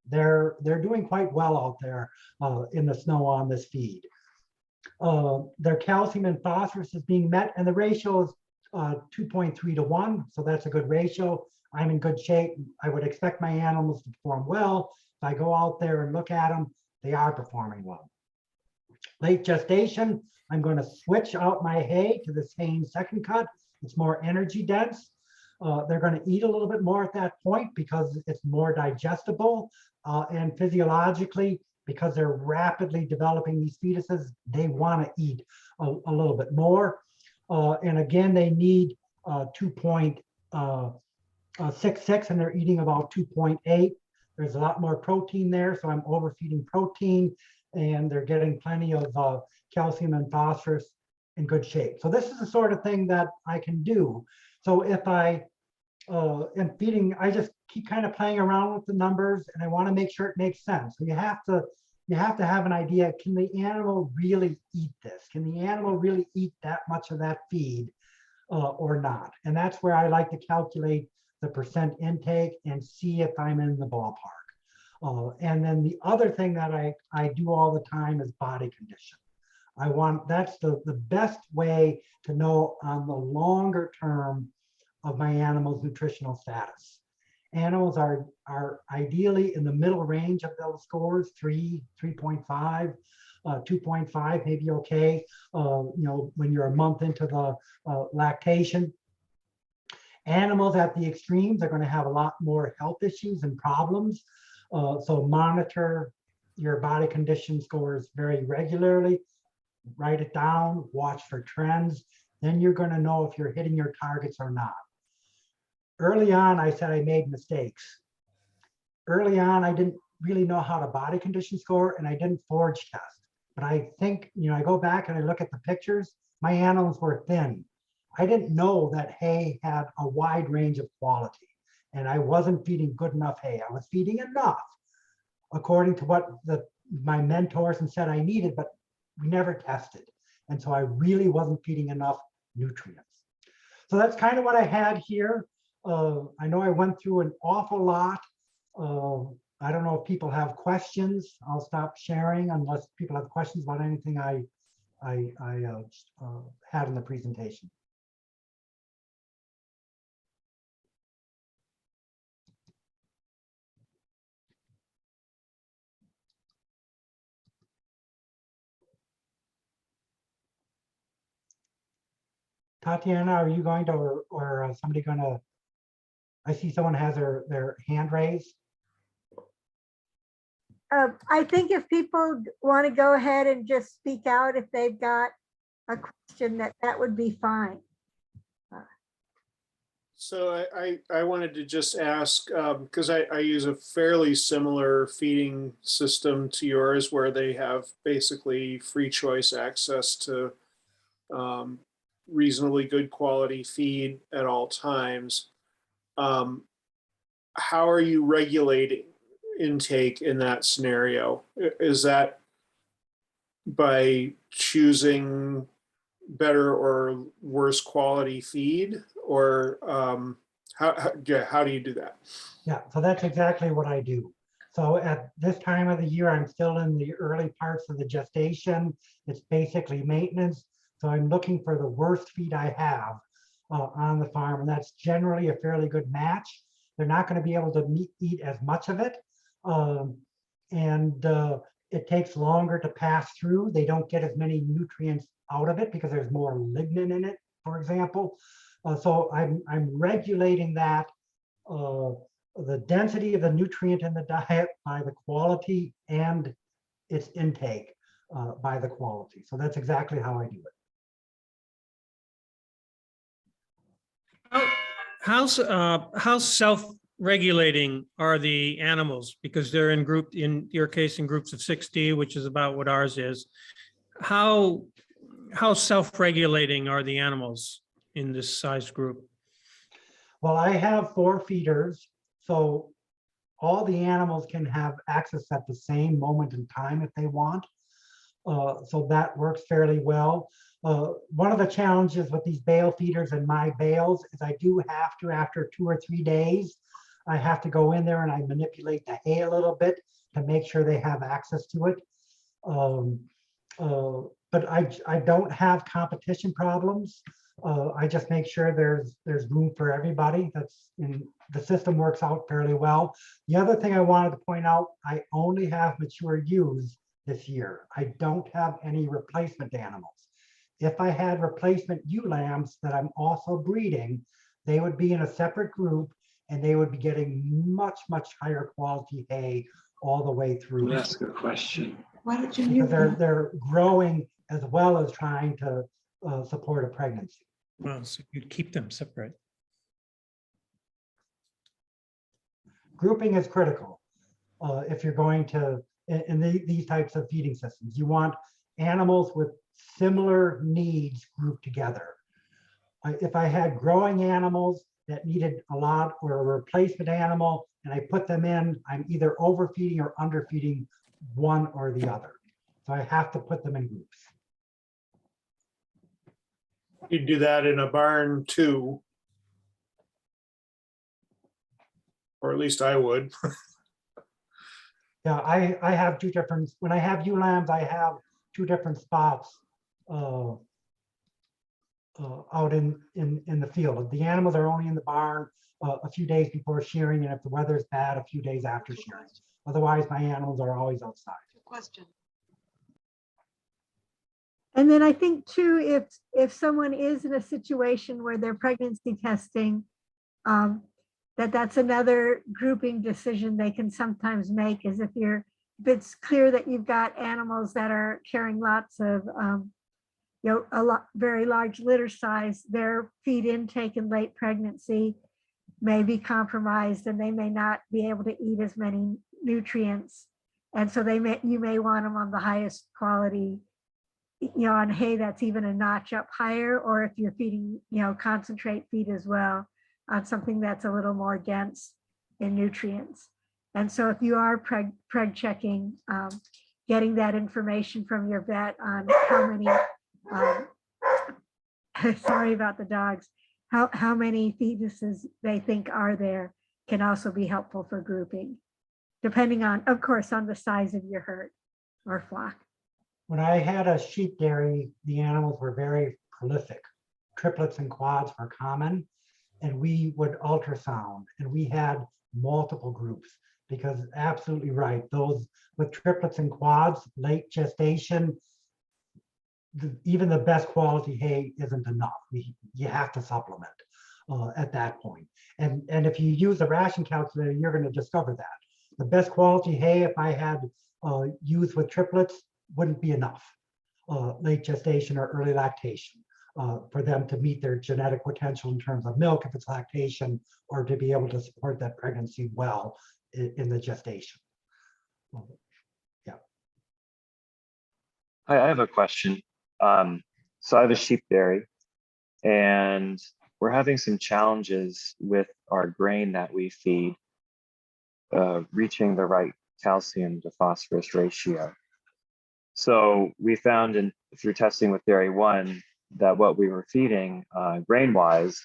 they're doing quite well out there in the snow on this feed. Their calcium and phosphorus is being met, and the ratio is 2.3 to 1. So that's a good ratio. I'm in good shape. I would expect my animals to perform well. If I go out there and look at them, they are performing well. Late gestation, I'm going to switch out my hay to this hay second cut. It's more energy dense. They're going to eat a little bit more at that point because it's more digestible. And physiologically, because they're rapidly developing these fetuses, they want to eat a little bit more. And again, they need 2.66 and they're eating about 2.8. There's a lot more protein there, so I'm overfeeding protein, and they're getting plenty of calcium and phosphorus in good shape. So this is the sort of thing that I can do. So if I am feeding, I just keep kind of playing around with the numbers, and I want to make sure it makes sense. So you have to have an idea, can the animal really eat this? Can the animal really eat that much of that feed or not? And that's where I like to calculate the percent intake and see if I'm in the ballpark. And then the other thing that I do all the time is body condition. That's the best way to know on the longer term of my animal's nutritional status. Animals are ideally in the middle range of those scores, 3, 3.5, 2.5 may be okay, when you're a month into the lactation. Animals at the extremes are going to have a lot more health issues and problems. So monitor your body condition scores very regularly, write it down, watch for trends. Then you're going to know if you're hitting your targets or not. Early on, I said I made mistakes. Early on, I didn't really know how to body condition score, and I didn't forage test. But I think, I go back and I look at the pictures, my animals were thin. I didn't know that hay had a wide range of quality, and I wasn't feeding good enough hay. I was feeding enough according to what my mentors and said I needed, but we never tested. And so I really wasn't feeding enough nutrients. So that's kind of what I had here. I know I went through an awful lot. I don't know if people have questions. I'll stop sharing unless people have questions about anything I had in the presentation. Tatiana, are you going to, or somebody going to? I see someone has their hand raised. I think if people want to go ahead and just speak out, if they've got a question, that would be fine. So I wanted to just ask, because I use a fairly similar feeding system to yours, where they have basically free choice access to reasonably good quality feed at all times. How are you regulating intake in that scenario? Is that by choosing better or worse quality feed, or how do you do that? Yeah, so that's exactly what I do. So at this time of the year, I'm still in the early parts of the gestation. It's basically maintenance. So I'm looking for the worst feed I have on the farm, and that's generally a fairly good match. They're not going to be able to eat as much of it, and it takes longer to pass through. They don't get as many nutrients out of it because there's more lignin in it, for example. So I'm regulating that, the density of the nutrient in the diet by the quality, and its intake by the quality. So that's exactly how I do it. How self-regulating are the animals? Because they're in your case, in groups of 60, which is about what ours is. How self-regulating are the animals in this size group? Well, I have 4 feeders, so all the animals can have access at the same moment in time if they want. So that works fairly well. One of the challenges with these bale feeders and my bales is I do have to, after 2 or 3 days, I have to go in there and I manipulate the hay a little bit to make sure they have access to it. But I don't have competition problems. I just make sure there's room for everybody. The system works out fairly well. The other thing I wanted to point out, I only have mature ewes this year. I don't have any replacement animals. If I had replacement ewe lambs that I'm also breeding, they would be in a separate group and they would be getting much, much higher quality hay all the way through. That's a good question. Why don't you Because mute? they're growing as well as trying to support a pregnancy. Well, so you'd keep them separate. Grouping is critical if you're going to, in these types of feeding systems. You want animals with similar needs grouped together. If I had growing animals that needed a lot or a replacement animal and I put them in, I'm either overfeeding or underfeeding one or the other. So I have to put them in groups. You'd do that in a barn too. Or at least I would. Yeah, I have two different, when I have ewe lambs, I have two different spots out in the field. The animals are only in the barn a few days before shearing, and if the weather is bad, a few days after shearing. Otherwise, my animals are always outside. Question. And then I think too, if someone is in a situation where they're pregnancy testing, that's another grouping decision they can sometimes make, is if it's clear that you've got animals that are carrying lots of, very large litter size, their feed intake in late pregnancy may be compromised and they may not be able to eat as many nutrients. And so you may want them on the highest quality, on hay that's even a notch up higher, or if you're feeding, concentrate feed as well, on something that's a little more dense in nutrients. And so if you are preg checking, getting that information from your vet on how many, sorry about the dogs, how many fetuses they think are there can also be helpful for grouping, depending on, of course, on the size of your herd or flock. When I had a sheep dairy, the animals were very prolific. Triplets and quads were common, and we would ultrasound, and we had multiple groups, because absolutely right, those with triplets and quads, late gestation, even the best quality hay isn't enough. You have to supplement at that point. And if you use a ration calculator, you're going to discover that. The best quality hay, if I had used with triplets, wouldn't be enough late gestation or early lactation for them to meet their genetic potential in terms of milk, if it's lactation, or to be able to support that pregnancy well in the gestation. Yeah. Hi, I have a question. So I have a sheep dairy, and we're having some challenges with our grain that we feed reaching the right calcium to phosphorus ratio. So we found through testing with Dairy One that what we were feeding grain-wise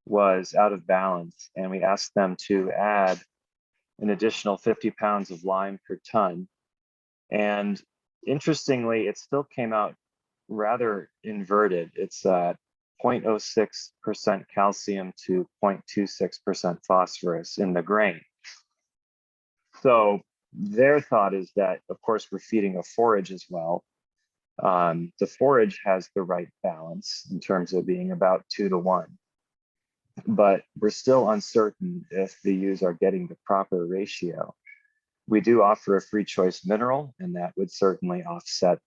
was out of balance, and we asked them to add an additional 50 pounds of lime per ton. And interestingly, it still came out rather inverted. It's 0.06% calcium to 0.26% phosphorus in the grain. So their thought is that, of course, we're feeding a forage as well. The forage has the right balance in terms of being about 2 to 1, but we're still uncertain if the ewes are getting the proper ratio. We do offer a free choice mineral, and that would certainly offset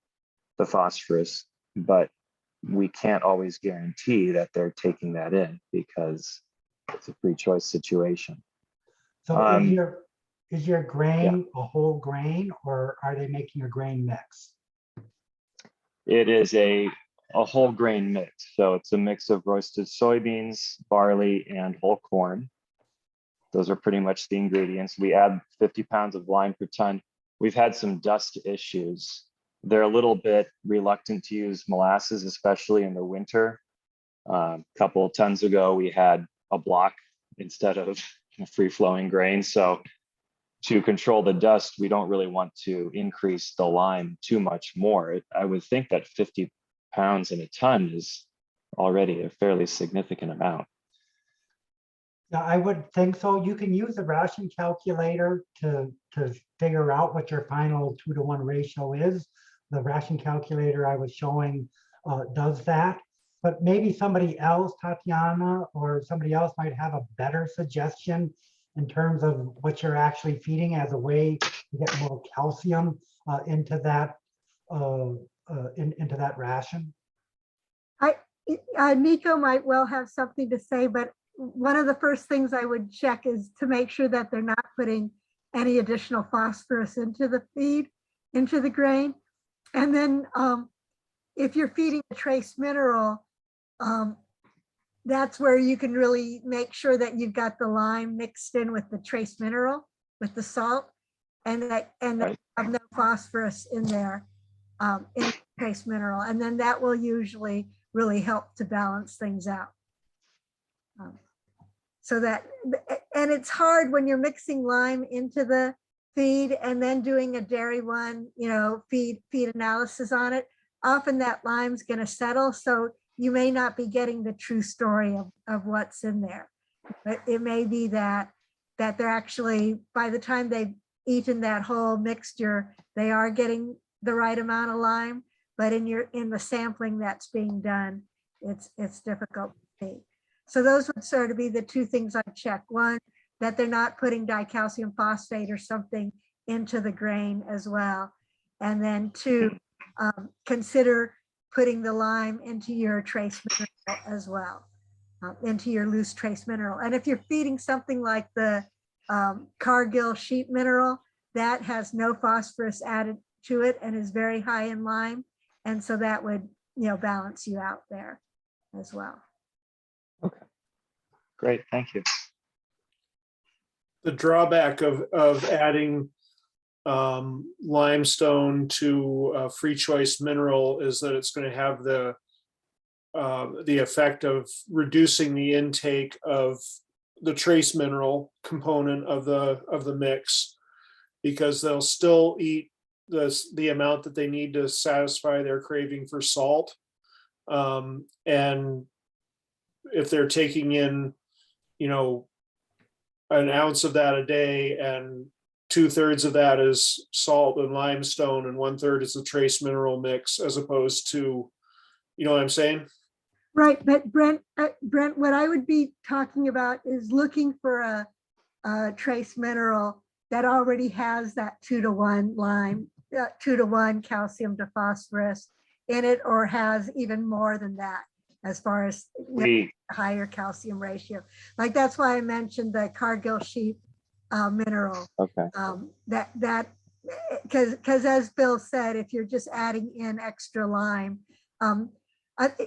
the phosphorus, but we can't always guarantee that they're taking that in because it's a free choice situation. So is your grain a whole grain, or are they making a grain mix? It is a whole grain mix. So it's a mix of roasted soybeans, barley, and whole corn. Those are pretty much the ingredients. We add 50 pounds of lime per ton. We've had some dust issues. They're a little bit reluctant to use molasses, especially in the winter. A couple of tons ago, we had a block instead of free-flowing grain. So to control the dust, we don't really want to increase the lime too much more. I would think that 50 pounds in a ton is already a fairly significant amount. Yeah, I would think so. You can use a ration calculator to figure out what your final 2 to 1 ratio is. The ration calculator I was showing does that, but maybe somebody else, Tatiana, or somebody else might have a better suggestion in terms of what you're actually feeding as a way to get more calcium into that into that ration? Nico might well have something to say, but one of the first things I would check is to make sure that they're not putting any additional phosphorus into the feed, into the grain. And then if you're feeding a trace mineral, that's where you can really make sure that you've got the lime mixed in with the trace mineral, with the salt, and that Right. have no phosphorus in there, in the trace mineral. And then that will usually really help to balance things out. So that, and it's hard when you're mixing lime into the feed and then doing a dairy one, you know, feed analysis on it. Often that lime's going to settle, so you may not be getting the true story of what's in there. But it may be that they're actually, by the time they've eaten that whole mixture, they are getting the right amount of lime. But in the sampling that's being done, it's difficult to see. So those would sort of be the two things I check. One, that they're not putting dicalcium phosphate or something into the grain as well. And then two, consider putting the lime into your trace mineral as well, into your loose trace mineral. And if you're feeding something like the Cargill sheep mineral, that has no phosphorus added to it and is very high in lime. And so that would, you know, balance you out there as well. Okay, great, thank you. The drawback of adding limestone to a free choice mineral is that it's going to have the effect of reducing the intake of the trace mineral component of the mix, because they'll still eat the amount that they need to satisfy their craving for salt. And if they're taking in, you know, an ounce of that a day, and 2/3 of that is salt and limestone, and 1/3 is the trace mineral mix, as opposed to, you know what I'm saying? Right, but Brent, what I would be talking about is looking for a trace mineral that already has that 2-to-1 lime, 2-to-1 calcium to phosphorus in it, or has even more than that as far as higher calcium ratio. Like that's why I mentioned the Cargill sheep mineral. Okay. Because as Bill said, if you're just adding in extra lime,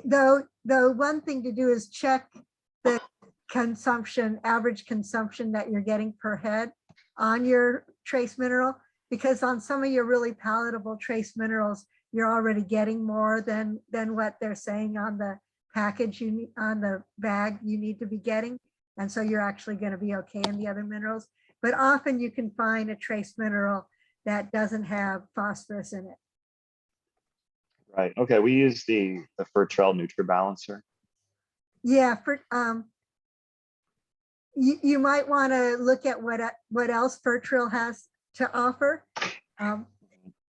though one thing to do is check the consumption, average consumption that you're getting per head on your trace mineral, because on some of your really palatable trace minerals, you're already getting more than what they're saying on the package you need, on the bag you need to be getting. And so you're actually going to be okay in the other minerals. But often you can find a trace mineral that doesn't have phosphorus in it. Right, okay, we use the Fertrell NutriBalancer. Yeah, for you might want to look at what else Fertrell has to offer.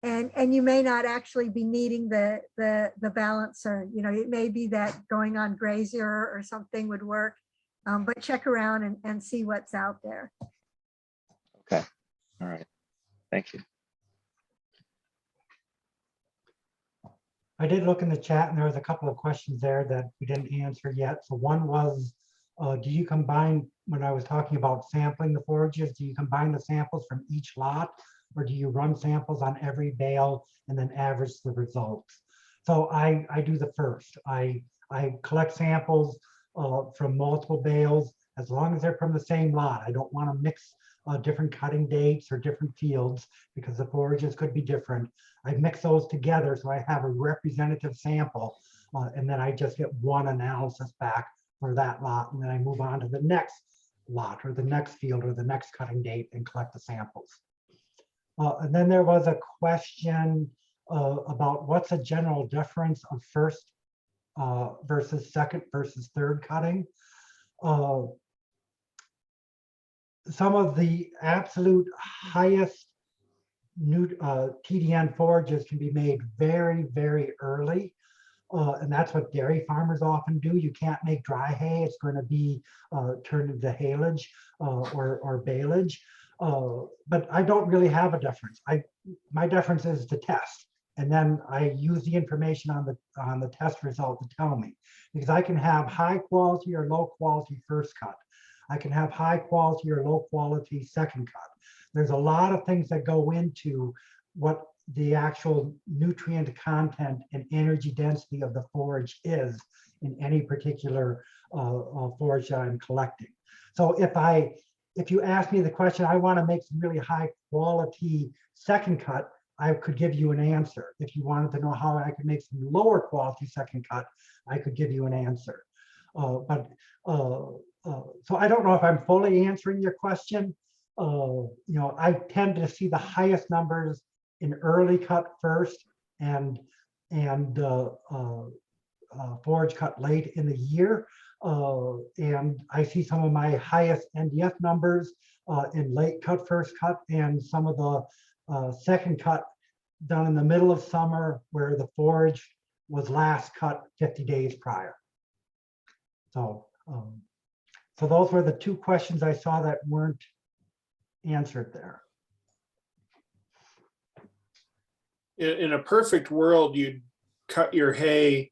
And you may not actually be needing the balancer. You know, it may be that going on Grazier or something would work, but check around and see what's out there. Okay, all right, thank you. I did look in the chat and there was a couple of questions there that we didn't answer yet. So one was, do you combine, when I was talking about sampling the forages, do you combine the samples from each lot, or do you run samples on every bale and then average the results? So I do the first. I collect samples from multiple bales, as long as they're from the same lot. I don't want to mix different cutting dates or different fields, because the forages could be different. I mix those together so I have a representative sample, and then I just get one analysis back for that lot, and then I move on to the next lot or the next field or the next cutting date and collect the samples. And then there was a question about what's a general difference of first versus second versus third cutting. Some of the absolute highest new TDN forages can be made very, very early. And that's what dairy farmers often do. You can't make dry hay. It's going to be turned into haylage or baleage. But I don't really have a difference. My difference is the test. And then I use the information on the test result to tell me, because I can have high quality or low quality first cut. I can have high quality or low quality second cut. There's a lot of things that go into what the actual nutrient content and energy density of the forage is in any particular forage that I'm collecting. So if you ask me the question, I want to make some really high quality second cut, I could give you an answer. If you wanted to know how I could make some lower quality second cut, I could give you an answer. So I don't know if I'm fully answering your question. I tend to see the highest numbers in early cut first and forage cut late in the year. And I see some of my highest NDF numbers in late cut first cut, and some of the second cut done in the middle of summer where the forage was last cut 50 days prior. So those were the two questions I saw that weren't answered there. In a perfect world, you'd cut your hay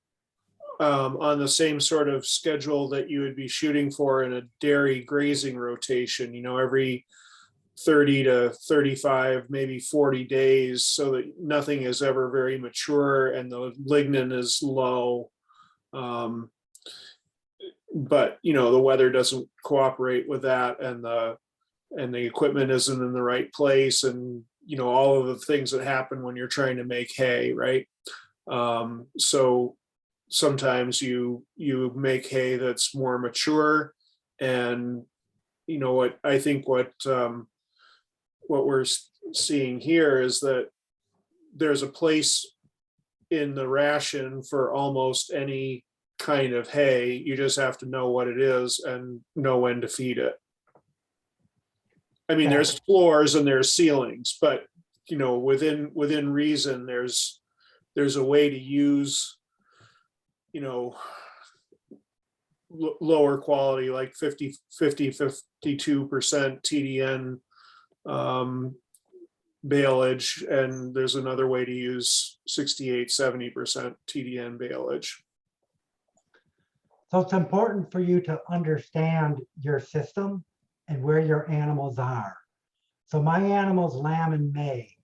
on the same sort of schedule that you would be shooting for in a dairy grazing rotation, every 30 to 35, maybe 40 days, so that nothing is ever very mature and the lignin is low. But the weather doesn't cooperate with that, and the equipment isn't in the right place, and all of the things that happen when you're trying to make hay, right? So sometimes you make hay that's more mature, and what I think what we're seeing here is that there's a place in the ration for almost any kind of hay. You just have to know what it is and know when to feed it. I mean, there's floors and there's ceilings, but within reason, there's a way to use lower quality, like 52% TDN baleage, and there's another way to use 68-70% TDN baleage. So it's important for you to understand your system and where your animals are. So my animals lamb in May.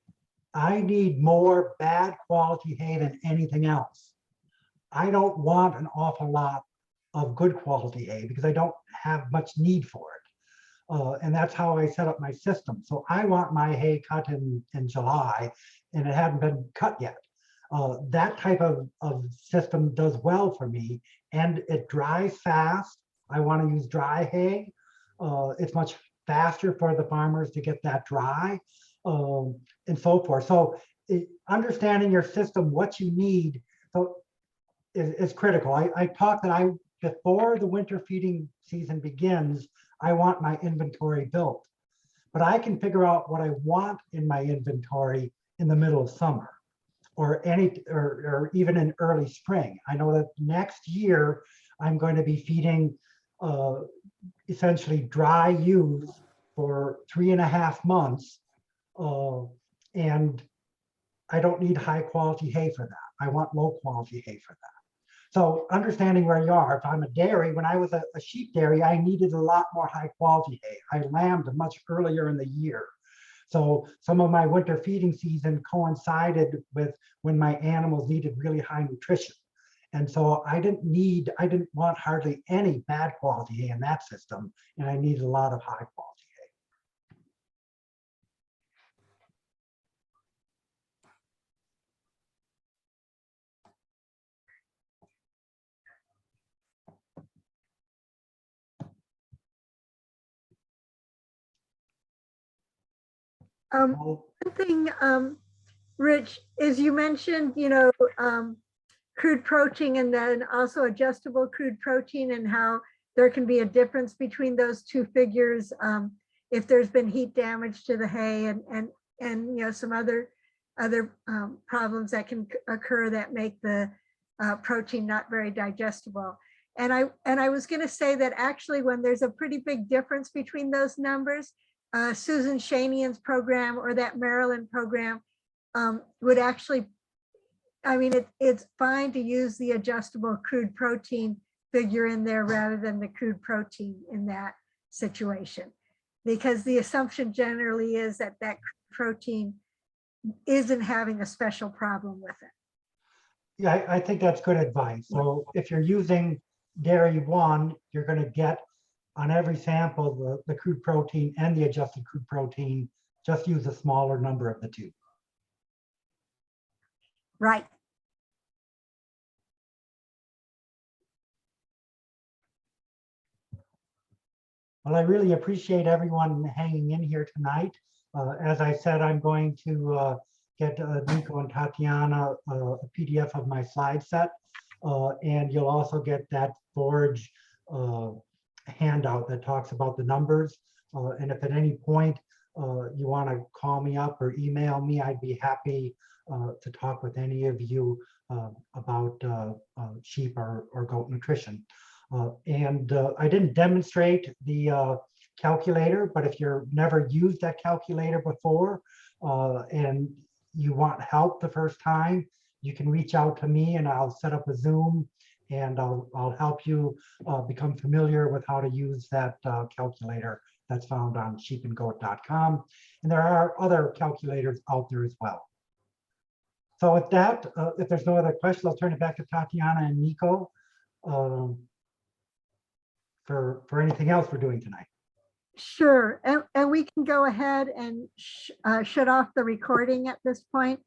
I need more bad quality hay than anything else. I don't want an awful lot of good quality hay because I don't have much need for it. And that's how I set up my system. So I want my hay cut in July, and it hadn't been cut yet. That type of system does well for me, and it dries fast. I want to use dry hay. It's much faster for the farmers to get that dry, and so forth. So understanding your system, what you need, is critical. I talked that before the winter feeding season begins, I want my inventory built, but I can figure out what I want in my inventory in the middle of summer, or even in early spring. I know that next year I'm going to be feeding essentially dry ewes for 3.5 months, and I don't need high quality hay for that. I want low quality hay for that. So understanding where you are, if I'm a dairy, when I was a sheep dairy, I needed a lot more high quality hay. I lambed much earlier in the year. So some of my winter feeding season coincided with when my animals needed really high nutrition. And so I didn't want hardly any bad quality hay in that system, and I needed a lot of high quality hay. One thing, Rich, is you mentioned, crude protein and then also adjustable crude protein, and how there can be a difference between those two figures if there's been heat damage to the hay and some other problems that can occur that make the protein not very digestible. And I was going to say that actually when there's a pretty big difference between those numbers, Susan Shanian's program or that Maryland program would actually, I mean, it's fine to use the adjustable crude protein figure in there rather than the crude protein in that situation. Because the assumption generally is that that protein isn't having a special problem with it. Yeah, I think that's good advice. So if you're using dairy 1, you're going to get on every sample the crude protein and the adjusted crude protein. Just use a smaller number of the two. Right. Well, I really appreciate everyone hanging in here tonight. As I said, I'm going to get Nico and Tatiana a PDF of my slide set. And you'll also get that forage handout that talks about the numbers. And if at any point you want to call me up or email me, I'd be happy to talk with any of you about sheep or goat nutrition. I didn't demonstrate the calculator, but if you've never used that calculator before and you want help the first time, you can reach out to me and I'll set up a Zoom and I'll help you become familiar with how to use that calculator that's found on sheepandgoat.com. And there are other calculators out there as well. So with that, if there's no other questions, I'll turn it back to Tatiana and Nico for anything else we're doing tonight. Sure. And we can go ahead and shut off the recording at this point.